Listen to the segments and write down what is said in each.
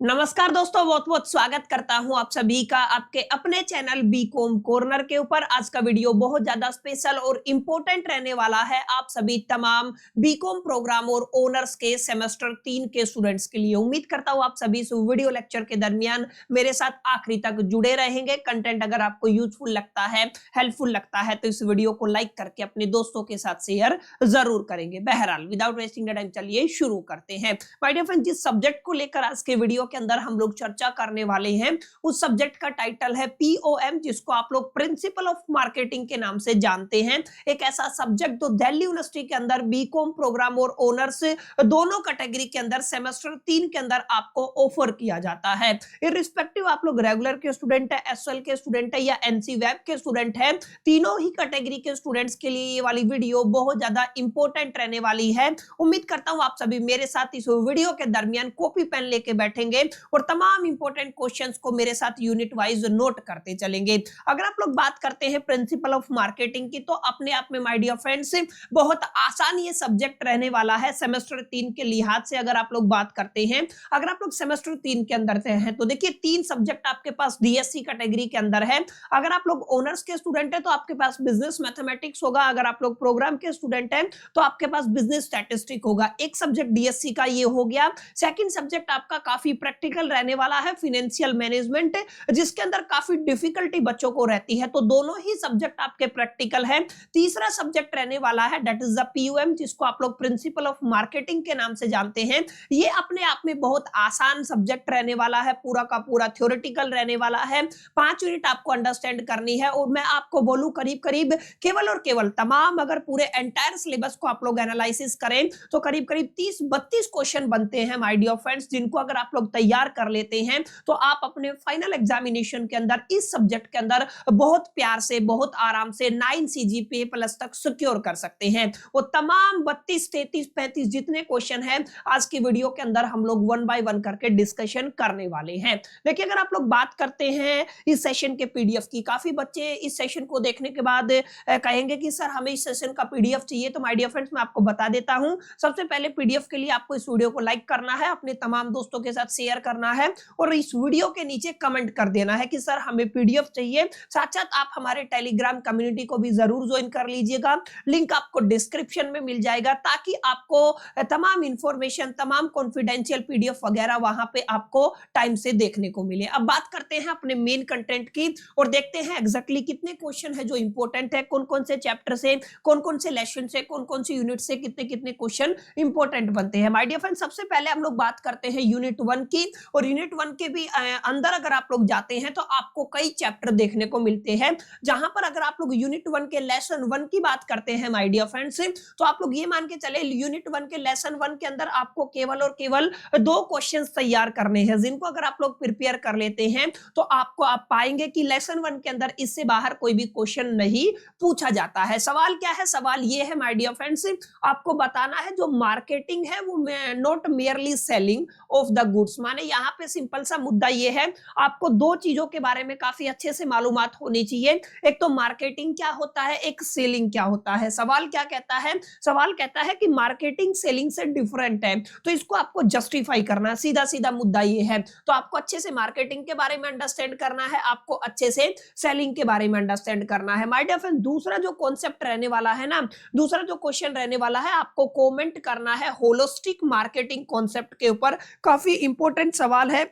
नमस्कार दोस्तों, बहुत बहुत स्वागत करता हूं आप सभी का आपके अपने चैनल बीकॉम कॉर्नर के ऊपर। आज का वीडियो बहुत ज्यादा स्पेशल और इम्पोर्टेंट रहने वाला है आप सभी तमाम बीकॉम प्रोग्राम और ऑनर्स के सेमेस्टर 3 के स्टूडेंट्स के लिए। उम्मीद करता हूं आप सभी इस वीडियो लेक्चर के दरमियान मेरे साथ आखिरी तक जुड़े रहेंगे। कंटेंट अगर आपको यूजफुल लगता है, हेल्पफुल लगता है, तो इस वीडियो को लाइक करके अपने दोस्तों के साथ शेयर जरूर करेंगे। बहरहाल विदाउट वेस्टिंग द टाइम चलिए शुरू करते हैं। माय डियर फ्रेंड, जिस सब्जेक्ट को लेकर आज के वीडियो के अंदर हम लोग चर्चा करने वाले हैं उस सब्जेक्ट का टाइटल है पीओएम, जिसको आप लोग प्रिंसिपल ऑफ मार्केटिंग के नाम से जानते हैं। एक ऐसा सब्जेक्ट जो दिल्ली यूनिवर्सिटी के अंदर बीकॉम प्रोग्राम और ऑनर्स दोनों कैटेगरी के अंदर सेमेस्टर 3 के अंदर आपको ऑफर किया जाता है। इररिस्पेक्टिव आप लोग रेगुलर के स्टूडेंट है, एसएल के स्टूडेंट है या एनसी वेब के स्टूडेंट है, तीनों ही कैटेगरी के स्टूडेंट्स के लिए ये वाली वीडियो बहुत ज्यादा इंपॉर्टेंट रहने वाली है। उम्मीद करता हूं आप सभी मेरे साथ इस वीडियो के दरमियान कॉपी पेन लेके बैठेंगे और तमाम इंपॉर्टेंट क्वेश्चंस को मेरे साथ यूनिट वाइज नोट करते चलेंगे। अगर आप लोग बात करते हैं प्रिंसिपल ऑफ मार्केटिंग की, तो अपने आप में माय डियर फ्रेंड्स बहुत आसान ये सब्जेक्ट रहने वाला है सेमेस्टर 3 के लिहाज से। अगर आप लोग बात करते हैं, अगर आप लोग सेमेस्टर 3 के अंदर से हैं तो देखिए 3 सब्जेक्ट आपके पास डीएससी कैटेगरी के अंदर है। अगर आप लोग ऑनर्स के स्टूडेंट है तो आपके पास बिजनेस मैथमेटिक्स होगा। अगर आप लोग प्रोग्राम के स्टूडेंट हैं तो आपके पास बिजनेस स्टैटिस्टिक होगा। एक सब्जेक्ट डीएससी का ये हो गया। सेकंड सब्जेक्ट आपका काफी प्रैक्टिकल रहने वाला है फाइनेंशियल मैनेजमेंट, जिसके अंदर काफी डिफिकल्टी बच्चों को रहती है, तो दोनों ही सब्जेक्ट आपके प्रैक्टिकल है। तीसरा सब्जेक्ट रहने वाला है दैट इज द पीओएम, जिसको आप लोग प्रिंसिपल ऑफ मार्केटिंग के नाम से जानते हैं। ये अपने आप में बहुत आसान सब्जेक्ट रहने वाला है, पूरा का पूरा थ्योरेटिकल रहने वाला है। 5 यूनिट आपको अंडरस्टैंड करनी है और मैं आपको बोलूं करीब करीब केवल और केवल तमाम अगर पूरे एंटायर सिलेबस को आप लोग एनालिसिस करें तो करीब करीब 30-32 क्वेश्चन बनते हैं माय डियर फ्रेंड्स, जिनको अगर आप लोग तैयार कर लेते हैं तो आप अपने फाइनल एग्जामिनेशन के अंदर इस सब्जेक्ट के अंदर बहुत प्यार से, बहुत आराम से 9 सीजीपीए प्लस तक सिक्योर कर सकते हैं। वो तमाम 32, 33, 35 जितने क्वेश्चन हैं आज की वीडियो के अंदर हम लोग वन बाय वन करके डिस्कशन करने वाले हैं। देखिए, अगर आप लोग बात करते हैं इस सेशन के पीडीएफ की, काफी बच्चे इस सेशन को देखने के बाद कहेंगे कि सर हमें इस सेशन का पीडीएफ चाहिए। तो माय डियर फ्रेंड्स, मैं आपको बता देता हूं, सबसे पहले पीडीएफ के लिए आपको इस वीडियो को लाइक करना है, अपने तमाम दोस्तों के साथ शेयर करना है और इस वीडियो के नीचे कमेंट कर देना है कि सर हमें पीडीएफ चाहिए। साथ साथ आप हमारे टेलीग्राम कम्युनिटी को भी जरूर ज्वाइन कर लीजिएगा, लिंक आपको डिस्क्रिप्शन में मिल जाएगा, ताकि आपको तमाम इंफॉर्मेशन, तमाम कॉन्फिडेंशियल पीडीएफ वगैरह वहां पे आपको टाइम से देखने को मिले। अब बात करते हैं अपने मेन कंटेंट की और देखते हैं एग्जैक्टली कितने क्वेश्चन है जो इंपॉर्टेंट है, कौन कौन से चैप्टर से, कौन कौन से लेसन से, कौन कौन से यूनिट से कितने कितने क्वेश्चन इंपॉर्टेंट बनते हैं। माय डियर फ्रेंड, सबसे पहले हम लोग बात करते हैं यूनिट 1 की, और यूनिट 1 के भी अंदर अगर आप लोग जाते हैं तो आपको कई चैप्टर देखने को मिलते हैं, जहां पर अगर आप लोग यूनिट 1 के लेसन 1 की बात करते हैं माय डियर फ्रेंड्स, तो आप लोग ये मान के चले यूनिट 1 के लेसन 1 के अंदर आपको केवल और केवल 2 क्वेश्चंस तैयार करने हैं, जिनको अगर आप लोग प्रिपेयर कर लेते हैं तो आपको आप पाएंगे कि लेसन 1 के अंदर इससे बाहर कोई भी क्वेश्चन नहीं पूछा जाता है। सवाल क्या है? सवाल ये है माय डियर फ्रेंड्स, आपको बताना है जो मार्केटिंग है वो not merely selling of the goods. माने यहाँ पे सिंपल सा मुद्दा ये है, आपको 2 चीजों के बारे में काफी अच्छे से मालूमात होनी चाहिए। एक तो मार्केटिंग क्या होता है, एक सेलिंग क्या होता है। सवाल क्या कहता है? सवाल कहता है कि मार्केटिंग सेलिंग से डिफरेंट है, तो इसको आपको जस्टिफाई करना, सीधा सीधा मुद्दा ये है। तो आपको अच्छे से मार्केटिंग के बारे में अंडरस्टैंड करना है, आपको अच्छे से सेलिंग के बारे में अंडरस्टैंड करना है। माय डियर फ्रेंड, दूसरा जो कॉन्सेप्ट रहने वाला है ना, दूसरा जो क्वेश्चन रहने वाला है, आपको कमेंट करना है होलिस्टिक मार्केटिंग कॉन्सेप्ट के ऊपर। काफी इंपॉर्टेंट सवाल है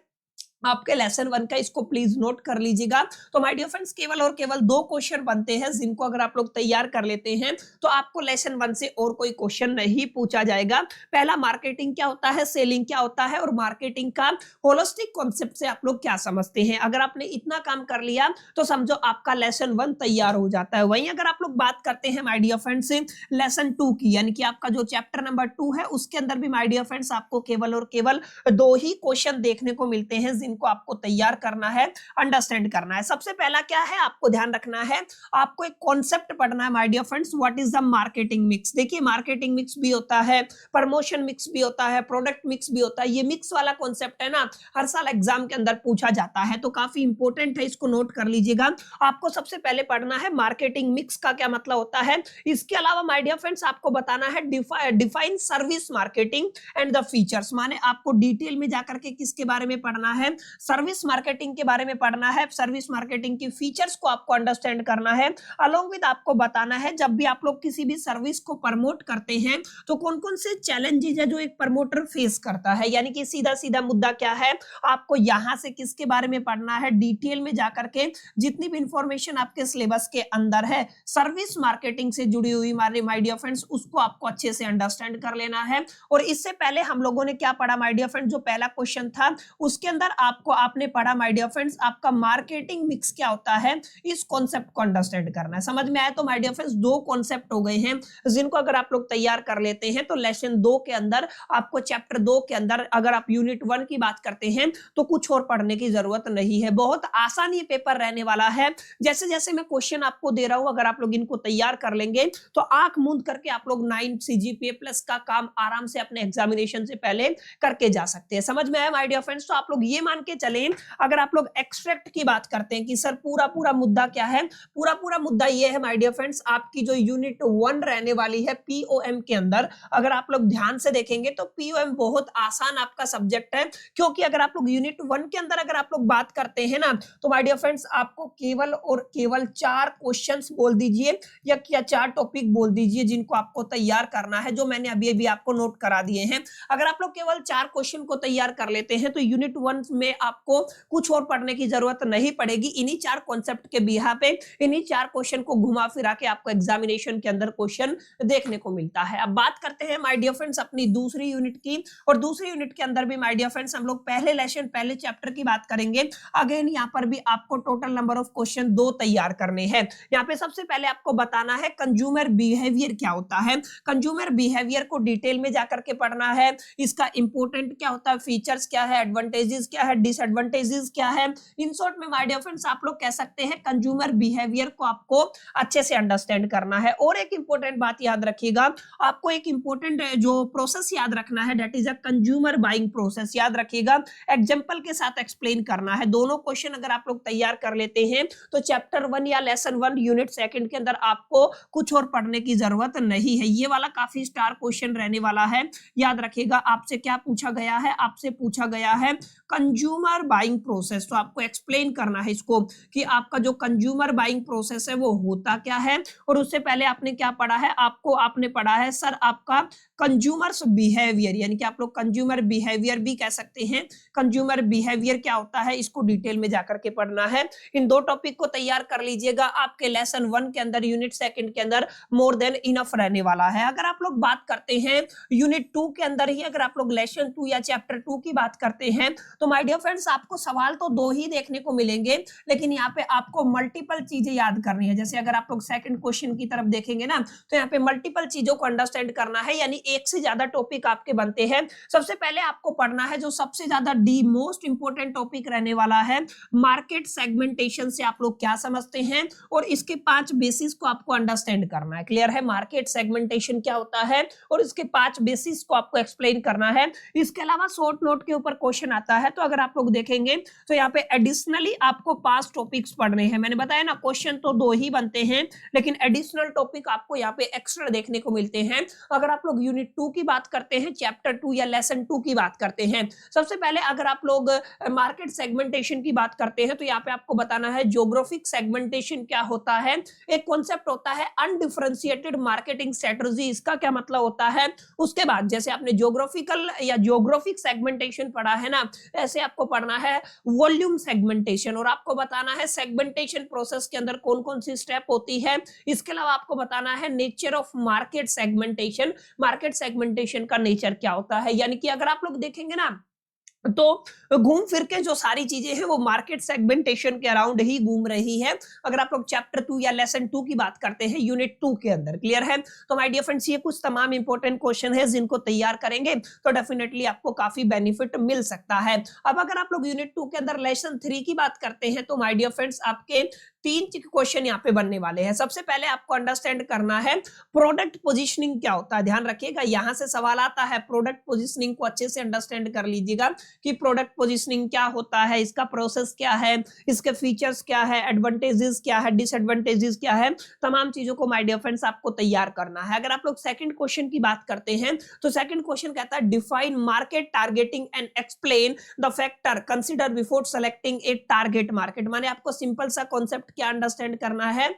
आपके लेसन 1 का, इसको प्लीज नोट कर लीजिएगा। तो माय डियर फ्रेंड्स, केवल और केवल 2 क्वेश्चन बनते हैं, जिनको अगर आप लोग तैयार कर लेते हैं तो आपको लेसन 1 से और कोई क्वेश्चन नहीं पूछा जाएगा। पहला, मार्केटिंग क्या होता है, सेलिंग क्या होता है, और मार्केटिंग का होलिस्टिक कॉन्सेप्ट से आप लोग क्या समझते हैं। अगर आपने इतना काम कर लिया तो समझो आपका लेसन 1 तैयार हो जाता है। वहीं अगर आप लोग बात करते हैं माय डियर फ्रेंड्स लेसन 2 की, यानी कि आपका जो चैप्टर नंबर 2 है, उसके अंदर भी माय डियर फ्रेंड्स आपको केवल और केवल 2 ही क्वेश्चन देखने को मिलते हैं, इनको आपको तैयार करना है, अंडरस्टैंड करना है। सबसे पहला क्या है, आपको ध्यान रखना है, आपको एक कॉन्सेप्ट पढ़ना है my dear friends, what is the marketing mix. देखिए मार्केटिंग मिक्स भी होता है, प्रमोशन मिक्स भी होता है, प्रोडक्ट मिक्स भी होता है। ये मिक्स वाला कॉन्सेप्ट है ना, हर साल एग्जाम के अंदर पूछा जाता है, तो काफी इंपॉर्टेंट है, इसको नोट कर लीजिएगा। आपको सबसे पहले पढ़ना है मार्केटिंग मिक्स का क्या मतलब होता है। इसके अलावा माय डियर फ्रेंड्स आपको बताना है define service marketing and the features, माने आपको डिटेल में जाकर के किसके बारे में पढ़ना है, सर्विस मार्केटिंग के बारे में पढ़ना है। सर्विस मार्केटिंग की फीचर्स को आपको अंडरस्टैंड करना है। अलोंग विद आपको बताना है जब भी आप लोग किसी भी सर्विस को प्रमोट करते हैं तो कौन कौन से चैलेंजेस है जो एक प्रमोटर फेस करता है, यानी कि सीधा सीधा मुद्दा क्या है, आपको यहां से किसके बारे में पढ़ना है, डिटेल में जाकर के जितनी भी इंफॉर्मेशन आपके सिलेबस के अंदर है सर्विस मार्केटिंग से जुड़ी हुई माय डियर फ्रेंड्स, उसको आपको अच्छे से अंडरस्टैंड कर लेना है। और इससे पहले हम लोगों ने क्या पढ़ा माय डियर फ्रेंड्स, जो पहला क्वेश्चन था उसके अंदर आपने पढ़ा माय डियर फ्रेंड्स, आपका मार्केटिंग मिक्स क्या होता है, इस कॉन्सेप्ट को अंडरस्टैंड करना है। समझ में आया? तो माय डियर फ्रेंड्स दो कॉन्सेप्ट हो गए हैं जिनको अगर आप लोग तैयार कर लेते हैं तो लेसन 2 के अंदर आपको चैप्टर 2 के अंदर अगर आप यूनिट 1 की बात करते हैं तो कुछ और पढ़ने की जरूरत नहीं है। बहुत आसान ये पेपर रहने वाला है। जैसे जैसे मैं क्वेश्चन आपको दे रहा हूं, अगर आप लोग इनको तैयार कर लेंगे तो आंख मूंद करके आप लोग 9 सीजीपीए प्लस का काम आराम से अपने एग्जामिनेशन से पहले करके जा सकते हैं। समझ में आया माय डियर फ्रेंड्स? तो आप लोग ये मान के चलें, अगर आप लोग एक्सट्रैक्ट की बात करते हैं कि सर पूरा मुद्दा क्या है, पूरा मुद्दा ये है माय डियर फ्रेंड्स, आपकी जो यूनिट 1 रहने वाली है पीओएम के अंदर, अगर आप लोग ध्यान से देखेंगे तो पीओएम बहुत आसान आपका सब्जेक्ट है, क्योंकि अगर आप लोग यूनिट 1 के अंदर अगर आप लोग बात करते हैं ना तो माय डियर फ्रेंड्स आपको केवल और केवल 4 क्वेश्चंस बोल दीजिए या 4 टॉपिक बोल दीजिए जिनको आपको तैयार करना है, जो मैंने अभी आपको नोट करा दिए हैं। अगर आप लोग केवल 4 क्वेश्चन को तैयार कर लेते हैं तो यूनिट 1 में आपको कुछ और पढ़ने की जरूरत नहीं पड़ेगी। इन्हीं 4 कॉन्सेप्ट के बिहा पे इन्हीं 4 क्वेश्चन को घुमा फिरा के आपको एग्जामिनेशन के अंदर क्वेश्चन देखने को मिलता है। अब बात करते हैं माय डियर फ्रेंड्स अपनी दूसरी यूनिट की, और दूसरी यूनिट के अंदर भी माय डियर फ्रेंड्स हम लोग पहले लेसन पहले चैप्टर की बात करेंगे। अगेन यहाँ पर भी आपको टोटल नंबर ऑफ क्वेश्चन 2 तैयार करने हैं। यहाँ पे सबसे पहले आपको बताना है कंज्यूमर बिहेवियर क्या होता है। कंज्यूमर बिहेवियर को डिटेल में जाकर के पढ़ना है, इसका इंपॉर्टेंट क्या होता है, फीचर्स क्या है, एडवांटेजेस क्या है, डिसएडवांटेजेस क्या है। इन शॉर्ट में माय डियर फ्रेंड्स आप लोग कह सकते हैं कंज्यूमर बिहेवियर को आपको अच्छे से अंडरस्टैंड करना है। और एक इंपॉर्टेंट बात याद रखिएगा, आपको एक इंपॉर्टेंट जो प्रोसेस याद रखना है, that is a consumer buying process. याद रखिएगा, एग्जांपल के साथ एक्सप्लेन करना है। दोनों क्वेश्चन अगर आप लोग तैयार कर लेते हैं तो चैप्टर 1 या लेसन 1 यूनिट 2 के अंदर आपको कुछ और पढ़ने की जरूरत नहीं है। ये वाला काफी स्टार क्वेश्चन रहने वाला है। याद रखिएगा, आपसे क्या पूछा गया है, आपसे पूछा गया है कंज्यूमर बाइंग प्रोसेस, तो आपको एक्सप्लेन करना है इसको कि आपका जो कंज्यूमर बाइंग प्रोसेस है वो होता क्या है। और उससे पहले आपने क्या पढ़ा है, आपने पढ़ा है सर आपका कंज्यूमर्स बिहेवियर, यानी कि आप लोग कंज्यूमर बिहेवियर भी कह सकते हैं। कंज्यूमर बिहेवियर क्या होता है इसको डिटेल में जाकर के पढ़ना है। इन 2 टॉपिक को तैयार कर लीजिएगा, आपके लेसन 1 के अंदर यूनिट 2 के अंदर मोर देन इनफ रहने वाला है। अगर आप लोग बात करते हैं यूनिट 2 के अंदर ही, अगर आप लोग लेसन 2 या चैप्टर 2 की बात करते हैं तो माय डियर फ्रेंड्स आपको सवाल तो 2 ही देखने को मिलेंगे, लेकिन यहाँ पे आपको मल्टीपल चीजें याद करनी है। जैसे अगर आप लोग सेकंड क्वेश्चन की तरफ देखेंगे ना तो यहाँ पे मल्टीपल चीजों को अंडरस्टैंड करना है, यानी एक से ज्यादा टॉपिक आपके बनते हैं। सबसे पहले आपको पढ़ना है जो सबसे ज्यादा मोस्ट इंपोर्टेंट टॉपिक रहने वाला है, मार्केट सेगमेंटेशन से आप लोग क्या समझते हैं, और इसके 5 बेसिस को आपको अंडरस्टैंड करना है। क्लियर है? मार्केट सेगमेंटेशन क्या होता है और इसके 5 बेसिस को आपको एक्सप्लेन करना है। इसके अलावा शॉर्ट नोट के ऊपर क्वेश्चन आता है, तो अगर आप लोग देखेंगे तो यहाँ पे एडिशनली आपको 5 टॉपिक्स पढ़ने हैं। मैंने बताया ना क्वेश्चन तो 2 ही बनते हैं, लेकिन एडिशनल टॉपिक आपको यहाँ पे एक्स्ट्रा देखने को मिलते हैं। अगर आप लोग यूनिट 2 की बात करते हैं, चैप्टर 2 या लेसन 2 की बात करते हैं, सबसे पहले अगर आप लोग मार्केट सेगमेंटेशन की बात करते हैं तो यहाँ पे आपको बताना है ज्योग्राफिक सेगमेंटेशन क्या होता है। एक कॉन्सेप्ट होता है अनडिफरेंशिएटेड मार्केटिंग स्ट्रेटजी, इसका क्या मतलब होता है। उसके बाद जैसे आपने ज्योग्राफिकल या ज्योग्राफिक सेगमेंटेशन पढ़ा है ना, ऐसे आपको पढ़ना है वॉल्यूम सेगमेंटेशन, और आपको बताना है सेगमेंटेशन प्रोसेस के अंदर कौन कौन सी स्टेप होती है। इसके अलावा आपको बताना है nature of market segmentation, market segmentation का नेचर क्या होता है। यानी कि अगर आप लोग देखेंगे ना तो घूम फिर के जो सारी चीजें हैं वो मार्केट सेगमेंटेशन के अराउंड ही घूम रही है, अगर आप लोग चैप्टर 2 या लेसन 2 की बात करते हैं यूनिट 2 के अंदर। क्लियर है? तो माय डियर फ्रेंड्स, ये कुछ तमाम इंपॉर्टेंट क्वेश्चन है जिनको तैयार करेंगे तो डेफिनेटली आपको काफी बेनिफिट मिल सकता है। अब अगर आप लोग यूनिट 2 के अंदर लेसन 3 की बात करते हैं तो माय डियर फ्रेंड्स आपके 3 क्वेश्चन यहाँ पे बनने वाले हैं। सबसे पहले आपको अंडरस्टैंड करना है प्रोडक्ट पोजिशनिंग क्या होता है। ध्यान रखिएगा, यहां से सवाल आता है, प्रोडक्ट पोजिशनिंग को अच्छे से अंडरस्टैंड कर लीजिएगा कि प्रोडक्ट पोजीशनिंग क्या होता है, इसका प्रोसेस क्या है, इसके फीचर्स क्या है, एडवांटेजेस क्या है, डिसएडवांटेजेस क्या है, तमाम चीजों को माय डियर फ्रेंड्स आपको तैयार करना है। अगर आप लोग सेकंड क्वेश्चन की बात करते हैं तो सेकंड क्वेश्चन कहता है define market targeting and explain the factor consider before selecting A target market. माने आपको सिंपल सा कॉन्सेप्ट क्या अंडरस्टैंड करना है,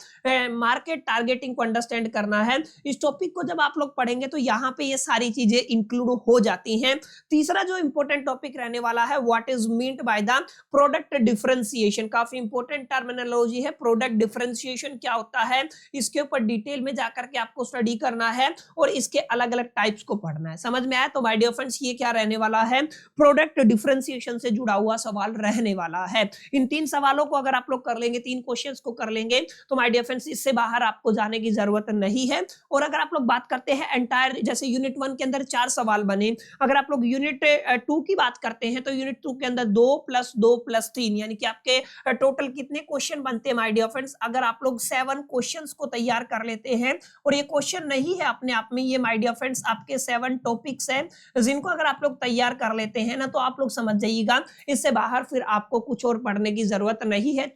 मार्केट टारगेटिंग को अंडरस्टैंड करना है। इस टॉपिक को जब आप लोग पढ़ेंगे तो यहाँ पे ये सारी चीजें इंक्लूड हो जाती हैं। तीसरा जो इंपॉर्टेंट टॉपिक रहने वाला है what is meant by the product differentiation. काफी इंपॉर्टेंट टर्मिनोलॉजी है, प्रोडक्ट डिफरेंशिएशन क्या होता है, इसके ऊपर डिटेल में जाकर के आपको स्टडी करना है और इसके अलग अलग टाइप्स को पढ़ना है। समझ में आया? तो माय डियर फ्रेंड्स, ये क्या रहने वाला है, प्रोडक्ट डिफरेंशिएशन से जुड़ा हुआ सवाल रहने वाला है। इन 3 सवालों को अगर आप लोग कर लेंगे, 3 क्वेश्चंस को कर लेंगे तो माय डियर फ्रेंड्स इससे बाहर आपको जाने की जरूरत नहीं है। और अगर आप लोग बात करते हैं एंटायर, जैसे यूनिट 1 के अंदर 4 सवाल बने, अगर आप लोग यूनिट 2 की बात करते हैं तो यूनिट 2 के अंदर 2 + 2 + 3 यानी कि आपके टोटल कितने क्वेश्चन बनते हैं माय डियर फ्रेंड्स। अगर आप लोग 7 क्वेश्चंस को तैयार कर लेते हैं, और ये क्वेश्चन नहीं है अपने आप में, ये माय डियर फ्रेंड्स आपके 7 टॉपिक्स हैं जिनको अगर आप लोग तैयार कर लेते हैं ना तो आप लोग समझ जाइएगा इससे बाहर फिर आपको कुछ और पढ़ने की जरूरत नहीं है।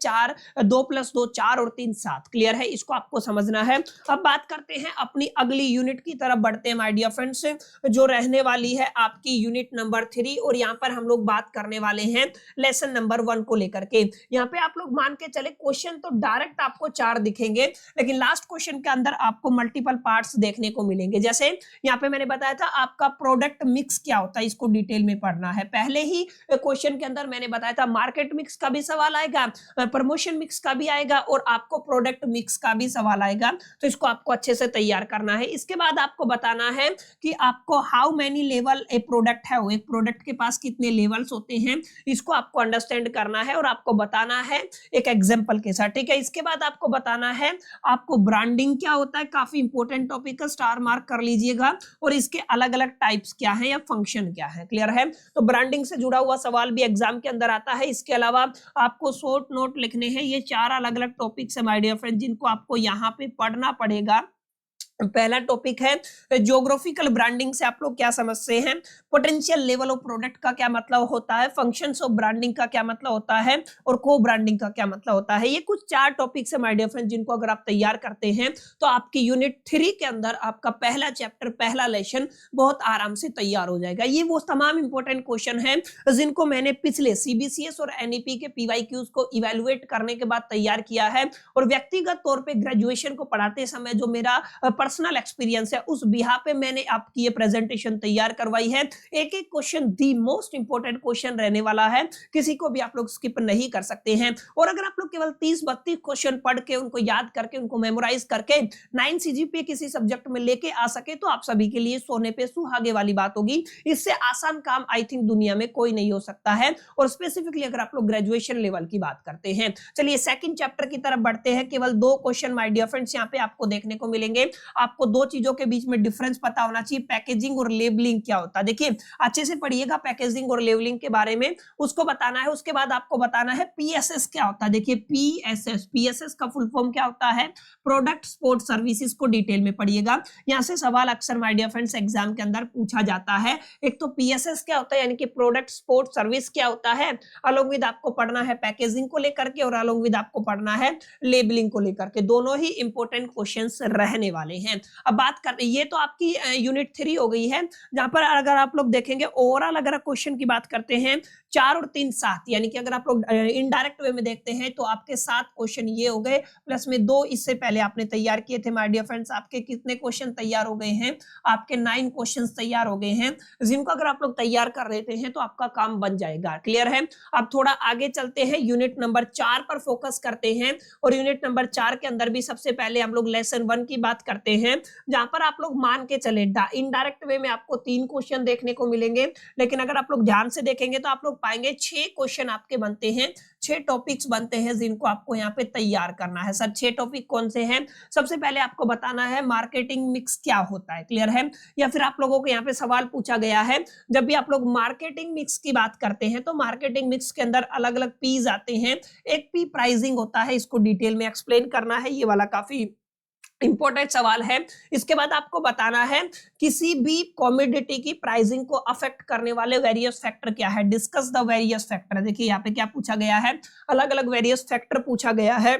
2 + 2 4 और 3 7। क्लियर है? इसको आपको समझना है। अब बात करते हैं अपनी अगली यूनिट की तरफ बढ़ते हैं माय डियर फ्रेंड्स, जो रहने वाली है आपकी यूनिट नंबर 3। और यहाँ पर हम लोग बात करने वाले हैं लेसन नंबर 1 को लेकर के। यहाँ पे आप लोग मान के चले क्वेश्चन तो डायरेक्ट आपको 4 दिखेंगे, लेकिन लास्ट क्वेश्चन के अंदर आपको मल्टीपल पार्ट्स देखने को मिलेंगे। जैसे यहाँ पे मैंने बताया था आपका प्रोडक्ट मिक्स क्या होता है, इसको डिटेल में पढ़ना है। पहले ही क्वेश्चन के अंदर मैंने बताया था मार्केट मिक्स का भी सवाल आएगा, प्रमोशन मिक्स का भी आएगा और आपको प्रोडक्ट मिक्स का भी सवाल आएगा। तो इसको आपको अच्छे से तैयार करना है। इसके बाद आपको बताना है कि आपको how many level A product है, एक प्रोडक्ट के पास कितने लेवल्स होते हैं, इसको आपको अंडरस्टैंड करना है और आपको बताना है एक एग्जांपल के साथ। ठीक है? इसके बाद आपको बताना है आपको ब्रांडिंग क्या होता है, काफी इंपॉर्टेंट टॉपिक का, स्टार मार्क कर लीजिएगा, और इसके अलग अलग टाइप्स क्या है या फंक्शन क्या है। क्लियर है? तो ब्रांडिंग से जुड़ा हुआ सवाल भी एग्जाम के अंदर आता है। इसके अलावा आपको शॉर्ट नोट लिखने हैं। ये 4 अलग अलग टॉपिक्स है माय डियर फ्रेंड जिनको आपको यहाँ पे पढ़ना पड़ेगा। पहला टॉपिक है ज्योग्राफिकल ब्रांडिंग से आप लोग क्या समझते हैं, पोटेंशियल लेवल ऑफ प्रोडक्ट का क्या मतलब होता है, फंक्शंस ऑफ ब्रांडिंग का क्या मतलब होता है, और को ब्रांडिंग का क्या मतलब होता है। ये कुछ 4 टॉपिक्स है माय डियर फ्रेंड जिनको अगर आप तैयार करते हैं तो आपकी यूनिट 3 के अंदर आपका पहला चैप्टर, पहला लेसन बहुत आराम से तैयार हो जाएगा। ये वो तमाम इंपॉर्टेंट क्वेश्चन है जिनको मैंने पिछले CBCS और NEP के PYQs को इवेलुएट करने के बाद तैयार किया है, और व्यक्तिगत तौर पे ग्रेजुएशन को पढ़ाते समय जो मेरा पर्सनल एक्सपीरियंस है उस बिहा पे मैंने आपकी ये प्रेजेंटेशन तैयार करवाई है। एक एक question the most important question रहने वाला है, किसी को भी आप लोग स्किप नहीं कर सकते हैं। और अगर आप लोग केवल 30-32 क्वेश्चन पढ़ के उनको याद करके उनको मेमोराइज करके 9 CGPA किसी सब्जेक्ट में लेके आ सके तो आप सभी के लिए सोने पे सुहागे वाली बात होगी। इससे आसान काम आई थिंक दुनिया में कोई नहीं हो सकता है, और स्पेसिफिकली अगर आप लोग ग्रेजुएशन लेवल की बात करते हैं। चलिए सेकंड चैप्टर की तरफ बढ़ते हैं। केवल 2 क्वेश्चन माय डियर फ्रेंड्स यहाँ पे आपको देखने को मिलेंगे। आपको 2 चीजों के बीच में डिफरेंस पता होना चाहिए, पैकेजिंग और लेबलिंग क्या होता है। देखिए अच्छे से पढ़िएगा पैकेजिंग और लेबलिंग के बारे में, उसको बताना है। उसके बाद आपको बताना है PSS क्या होता है। देखिए PSS का फुल फॉर्म क्या होता है, प्रोडक्ट सपोर्ट सर्विसेज को डिटेल में पढ़िएगा। यहाँ से सवाल अक्सर माय डियर फ्रेंड्स एग्जाम के अंदर पूछा जाता है। एक तो PSS क्या होता है यानी कि प्रोडक्ट सपोर्ट सर्विस क्या होता है, अलोंग विद आपको पढ़ना है पैकेजिंग को लेकर के, और अलोंग विद आपको पढ़ना है लेबलिंग को लेकर के। दोनों ही इंपॉर्टेंट क्वेश्चंस रहने वाले हैं। अब बात करते, ये तो आपकी यूनिट 3 हो गई है, जहां पर अगर आप लोग देखेंगे ओवरऑल अगर क्वेश्चन की बात करते हैं 4 और 3 7, यानी कि अगर आप लोग इनडायरेक्ट वे में देखते हैं तो आपके 7 क्वेश्चन ये हो गए, प्लस में 2 इससे पहले आपने तैयार किए थे। माय डियर फ्रेंड्स, आपके कितने क्वेश्चन तैयार हो गए हैं? आपके 9 क्वेश्चन तैयार हो गए हैं, जिनको अगर आप लोग तैयार कर लेते हैं तो आपका काम बन जाएगा। क्लियर है? अब थोड़ा आगे चलते हैं, यूनिट नंबर 4 पर फोकस करते हैं। और यूनिट नंबर 4 के अंदर भी सबसे पहले हम लोग लेसन 1 की बात करते हैं, जहां पर आप लोग मान के चले इनडायरेक्ट वे में आपको 3 क्वेश्चन देखने को मिलेंगे, लेकिन अगर आप लोग ध्यान से देखेंगे तो आप लोग पाएंगे 6 क्वेश्चन आपके बनते हैं, 6 टॉपिक्स बनते हैं जिनको आपको यहाँ पे तैयार करना है। सर 6 टॉपिक कौन से हैं? सबसे पहले आपको बताना है मार्केटिंग मिक्स क्या होता है। क्लियर है? या फिर आप लोगों को यहाँ पे सवाल पूछा गया है, जब भी आप लोग मार्केटिंग मिक्स की बात करते हैं तो मार्केटिंग मिक्स के अंदर अलग अलग पीज आते हैं। एक पी प्राइसिंग होता है, इसको डिटेल में एक्सप्लेन करना है, ये वाला काफी इंपॉर्टेंट सवाल है। इसके बाद आपको बताना है किसी भी कॉमोडिटी की प्राइसिंग को अफेक्ट करने वाले वेरियस फैक्टर क्या है। Discuss the various factor. देखिए यहाँ पे क्या पूछा गया है, अलग अलग वेरियस फैक्टर पूछा गया है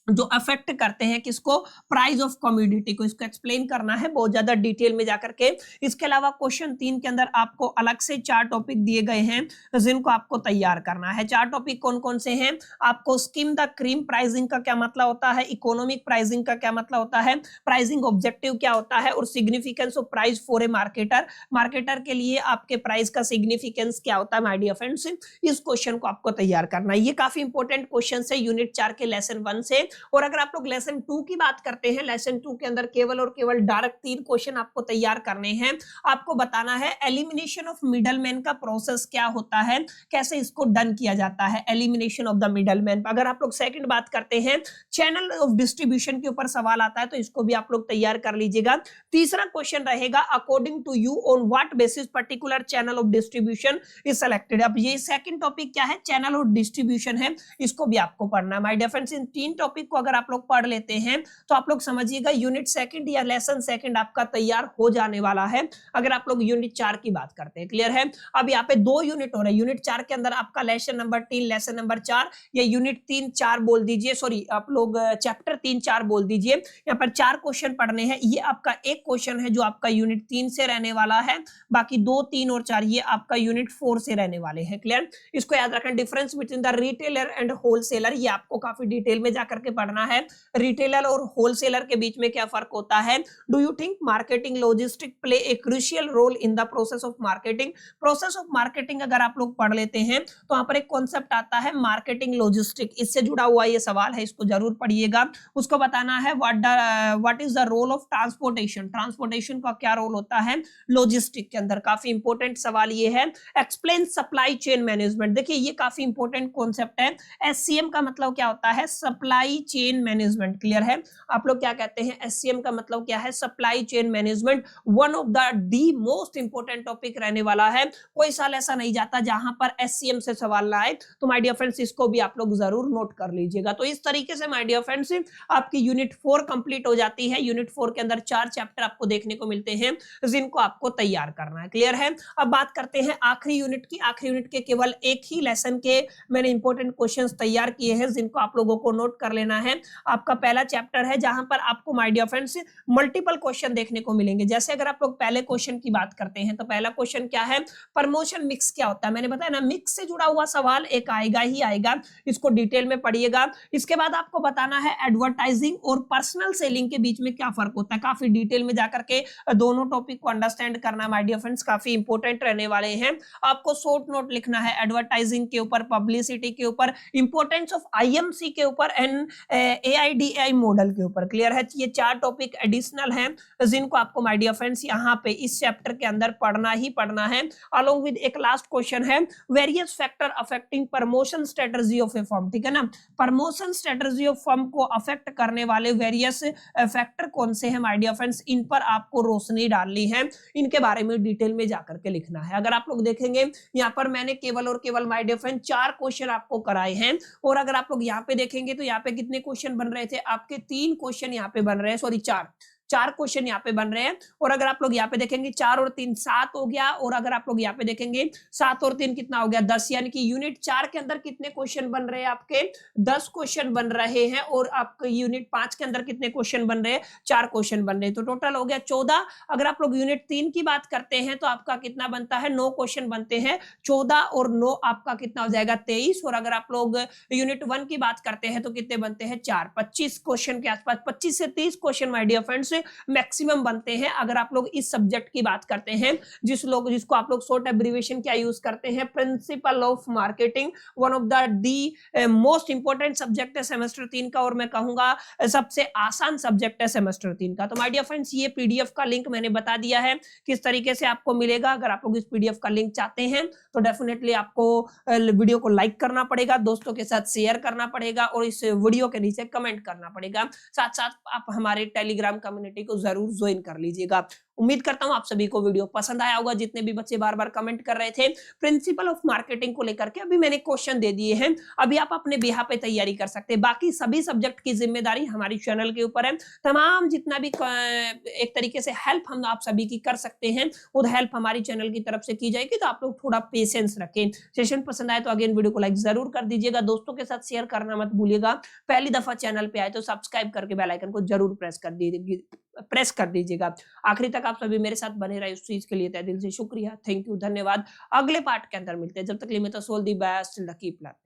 जो अफेक्ट करते हैं किसको? प्राइस ऑफ कमोडिटी को। इसको एक्सप्लेन करना है बहुत ज्यादा डिटेल में जाकर के। इसके अलावा क्वेश्चन 3 के अंदर आपको अलग से 4 टॉपिक दिए गए हैं जिनको आपको तैयार करना है। 4 टॉपिक कौन कौन से हैं? आपको स्कीम द क्रीम प्राइसिंग का क्या मतलब होता है, इकोनॉमिक प्राइसिंग का क्या मतलब होता है, प्राइसिंग ऑब्जेक्टिव क्या होता है, और significance of price for a marketer. Marketer के लिए आपके प्राइस का सिग्निफिकेंस क्या होता है माय डियर फ्रेंड्स, इस क्वेश्चन को आपको तैयार करना है। ये काफी इंपॉर्टेंट क्वेश्चन है यूनिट 4 के लेसन 1 से। और अगर आप लोग लेसन 2 की बात करते हैं, लेसन 2 के अंदर केवल और केवल डायरेक्ट 3 क्वेश्चन आपको तैयार करने हैं। आपको बताना है एलिमिनेशन ऑफ मिडलमैन का प्रोसेस क्या होता है, कैसे इसको डन किया जाता है, एलिमिनेशन ऑफ द मिडलमैन। अगर आप लोग सेकंड बात करते हैं, चैनल ऑफ डिस्ट्रीब्यूशन के ऊपर सवाल आता है तो इसको भी आप लोग तैयार कर लीजिएगा। तीसरा क्वेश्चन रहेगा according to you on what basis particular channel of distribution is selected. अब ये सेकंड टॉपिक क्या है? चैनल ऑफ डिस्ट्रीब्यूशन है, इसको भी आपको पढ़ना है। My dear friends, in 3 topic को अगर आप लोग पढ़ लेते हैं तो आप लोग समझिएगा यूनिट 2 या लेसन 2 आपका तैयार हो जाने वाला है, अगर आप लोग यूनिट 4 की बात करते हैं। क्लियर है? अब यहाँ पे 2 यूनिट हो रहे हैं। यूनिट 4 के अंदर आपका लेसन नंबर 3, लेसन नंबर 4, या यूनिट 3 4 बोल दीजिए, सॉरी आप लोग चैप्टर 3 4 बोल दीजिए। यहाँ पर 4 क्वेश्चन पढ़ने हैं। ये आपका एक क्वेश्चन है जो आपका यूनिट 3 से रहने वाला है, बाकी 2 3 और 4 ये आपका यूनिट 4 से रहने वाले हैं। क्लियर? इसको याद रखें, difference between the retailer and wholesaler, ये आपको काफी डिटेल में जाकर के पढ़ना है। रिटेलर और होलसेलर के बीच में क्या फर्क होता है? Do you think marketing logistic play a crucial role in the process of marketing? Process of marketing अगर आप लोग पढ़ लेते हैं तो वहां पर एक कॉन्सेप्ट आता है मार्केटिंग लॉजिस्टिक, इससे जुड़ा हुआ ये सवाल है, इसको जरूर पढ़िएगा। उसको बताना है what is the role of transportation, transportation का क्या रोल होता है लॉजिस्टिक के अंदर। काफी इंपॉर्टेंट सवाल ये है। Explain supply chain management. देखिए ये काफी इंपॉर्टेंट कॉन्सेप्ट है। एससीएम का मतलब क्या होता है? Supply chain management. क्लियर है? आप लोग क्या कहते हैं? एससीएम का मतलब क्या है? Supply chain management. One of the most important topic रहने वाला है। कोई साल ऐसा नहीं जाता जहां पर एससीएम से सवाल ना आए। तो माय डियर फ्रेंड्स, इसको भी आप लोग जरूर नोट कर लीजिएगा। तो इस तरीके से माय डियर फ्रेंड्स आपकी यूनिट 4 कंप्लीट हो जाती है। यूनिट 4 के अंदर 4 चैप्टर आपको देखने को मिलते हैं जिनको आपको तैयार करना है। क्लियर है? अब बात करते हैं आखिरी यूनिट की। आखिरी यूनिट के केवल एक ही लेसन के मैंने इंपॉर्टेंट क्वेश्चंस तैयार किए हैं जिनको आप लोगों को नोट कर लेना है। आपका पहला चैप्टर है जहां पर आपको my dear friends multiple question देखने को मिलेंगे। जैसे अगर आप लोग पहले क्वेश्चन की बात करते हैं तो पहला क्वेश्चन क्या है? प्रमोशन मिक्स क्या होता है? मैंने बताया ना, मिक्स से जुड़ा हुआ सवाल एक आएगा ही आएगा, इसको डिटेल में पढ़िएगा। इसके बाद आपको बताना है एडवर्टाइजिंग और पर्सनल सेलिंग के बीच में क्या फर्क होता है। काफी डिटेल में जाकर के दोनों टॉपिक को अंडरस्टैंड करना माय डियर फ्रेंड्स काफी इंपॉर्टेंट रहने वाले हैं। आपको शॉर्ट नोट लिखना है एडवर्टाइजिंग के ऊपर, पब्लिसिटी के ऊपर, इंपॉर्टेंस ऑफ आईएमसी के ऊपर एंड एआईडीआई मॉडल के ऊपर। क्लियर है? ये 4 टॉपिक एडिशनल हैं जिनको आपको माय डियर फ्रेंड्स यहाँ पे इस चैप्टर के अंदर पढ़ना ही पढ़ना है। अलोंग विद एक लास्ट क्वेश्चन है various factor affecting promotion strategy of A firm. ठीक है ना? प्रमोशन स्ट्रेटजी ऑफ फर्म को अफेक्ट करने वाले वेरियस फैक्टर कौन से हैं माय डियर फ्रेंड्स, इन पर आपको रोशनी डालनी है, इनके बारे में डिटेल में जाकर के लिखना है। अगर आप लोग देखेंगे यहाँ पर मैंने केवल और केवल माय डियर फ्रेंड 4 क्वेश्चन आपको कराए हैं, और अगर आप लोग यहाँ पे देखेंगे तो यहाँ पे कितने क्वेश्चन बन रहे थे आपके? 3 क्वेश्चन यहाँ पे बन रहे हैं, सॉरी 4 4 क्वेश्चन यहाँ पे बन रहे हैं। और अगर आप लोग यहाँ पे देखेंगे 4 और 3 7 हो गया, और अगर आप लोग यहाँ पे देखेंगे 7 और 3 कितना हो गया 10, यानी कि यूनिट 4 के अंदर कितने क्वेश्चन बन रहे हैं आपके 10 क्वेश्चन बन रहे हैं, और आपके यूनिट 5 के अंदर कितने क्वेश्चन बन रहे हैं 4 क्वेश्चन बन रहे हैं, तो टोटल हो गया 14। अगर आप लोग यूनिट 3 की बात करते हैं तो आपका कितना बनता है 9 क्वेश्चन बनते हैं, 14 और 9 आपका कितना हो जाएगा 23। और अगर आप लोग यूनिट 1 की बात करते हैं तो कितने बनते हैं 4, 25 क्वेश्चन के आसपास, 25 से 30 question my dear friends maximum बनते हैं अगर आप लोग इस सब्जेक्ट की बात करते हैं, जिसको आप लोग शॉर्ट एब्रिविएशन क्या यूज करते हैं, principle of marketing, one of the most important subject है सेमेस्टर 3 का, और मैं कहूंगा सबसे आसान सब्जेक्ट है सेमेस्टर 3 का। तो माय डियर फ्रेंड्स ये पीडीएफ का लिंक मैंने बता दिया है किस तरीके से आपको मिलेगा। अगर आप लोग इस पीडीएफ का लिंक चाहते हैं तो डेफिनेटली आपको वीडियो को लाइक करना पड़ेगा, दोस्तों के साथ शेयर करना पड़ेगा, और इस वीडियो के नीचे कमेंट करना पड़ेगा। साथ साथ आप हमारे टेलीग्राम कम्युनिटी को जरूर ज्वाइन कर लीजिएगा। उम्मीद करता हूं आप सभी को वीडियो पसंद आया होगा। जितने भी बच्चे बार बार कमेंट कर रहे थे प्रिंसिपल ऑफ मार्केटिंग को लेकर के, अभी मैंने क्वेश्चन दे दिए हैं, अभी आप अपने बिहा पे तैयारी कर सकते हैं। बाकी सभी सब्जेक्ट की जिम्मेदारी हमारी चैनल के ऊपर है। तमाम जितना भी एक तरीके से हेल्प हम आप सभी की कर सकते हैं, वो हेल्प हमारी चैनल की तरफ से की जाएगी। तो आप लोग थोड़ा पेशेंस रखें। सेशन पसंद आए तो अगेन वीडियो को लाइक जरूर कर दीजिएगा, दोस्तों के साथ शेयर करना मत भूलिएगा। पहली दफा चैनल पे आए तो सब्सक्राइब करके बेल आइकन को जरूर प्रेस कर दीजिएगा। आखिरी तक आप सभी मेरे साथ बने रहे, उस चीज के लिए तहे दिल से शुक्रिया, थैंक यू, धन्यवाद। अगले पार्ट के अंदर मिलते हैं, जब तक के लिए मैं तो so all the best, keep learning.